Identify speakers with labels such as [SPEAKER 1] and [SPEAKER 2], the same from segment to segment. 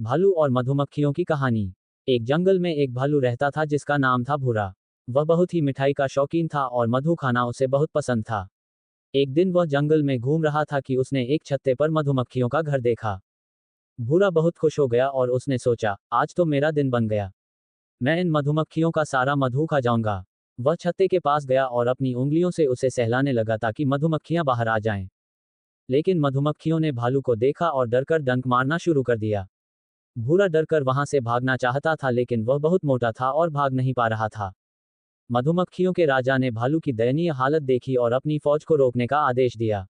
[SPEAKER 1] भालू और मधुमक्खियों की कहानी। एक जंगल में एक भालू रहता था जिसका नाम था भूरा। वह बहुत ही मिठाई का शौकीन था और मधु खाना उसे बहुत पसंद था। एक दिन वह जंगल में घूम रहा था कि उसने एक छत्ते पर मधुमक्खियों का घर देखा। भूरा बहुत खुश हो गया और उसने सोचा, आज तो मेरा दिन बन गया। मैं इन मधुमक्खियों का सारा मधु खा जाऊंगा। वह छत्ते के पास गया और अपनी उंगलियों से उसे सहलाने लगा ताकि मधुमक्खियां बाहर आ जाएं। लेकिन मधुमक्खियों ने भालू को देखा और डरकर डंक मारना शुरू कर दिया। भूरा डरकर वहां से भागना चाहता था लेकिन वह बहुत मोटा था और भाग नहीं पा रहा था। मधुमक्खियों के राजा ने भालू की दयनीय हालत देखी और अपनी फौज को रोकने का आदेश दिया।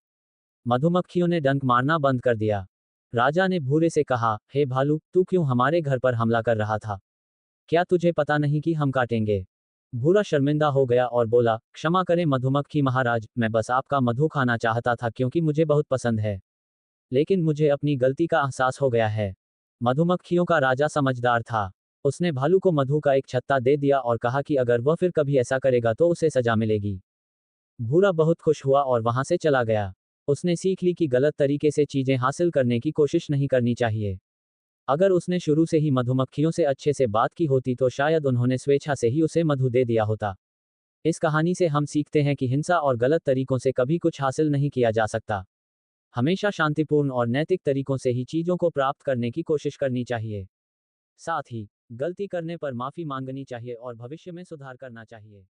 [SPEAKER 1] मधुमक्खियों ने डंक मारना बंद कर दिया। राजा ने भूरे से कहा, हे भालू, तू क्यों हमारे घर पर हमला कर रहा था? क्या तुझे पता नहीं कि हम काटेंगे? भूरा शर्मिंदा हो गया और बोला, क्षमा करें मधुमक्खी महाराज, मैं बस आपका मधु खाना चाहता था क्योंकि मुझे बहुत पसंद है। लेकिन मुझे अपनी गलती का एहसास हो गया है। मधुमक्खियों का राजा समझदार था। उसने भालू को मधु का एक छत्ता दे दिया और कहा कि अगर वह फिर कभी ऐसा करेगा तो उसे सजा मिलेगी। भूरा बहुत खुश हुआ और वहां से चला गया। उसने सीख ली कि गलत तरीके से चीजें हासिल करने की कोशिश नहीं करनी चाहिए। अगर उसने शुरू से ही मधुमक्खियों से अच्छे से बात की होती तो शायद उन्होंने स्वेच्छा से ही उसे मधु दे दिया होता। इस कहानी से हम सीखते हैं कि हिंसा और गलत तरीकों से कभी कुछ हासिल नहीं किया जा सकता। हमेशा शांतिपूर्ण और नैतिक तरीकों से ही चीजों को प्राप्त करने की कोशिश करनी चाहिए। साथ ही गलती करने पर माफी मांगनी चाहिए और भविष्य में सुधार करना चाहिए।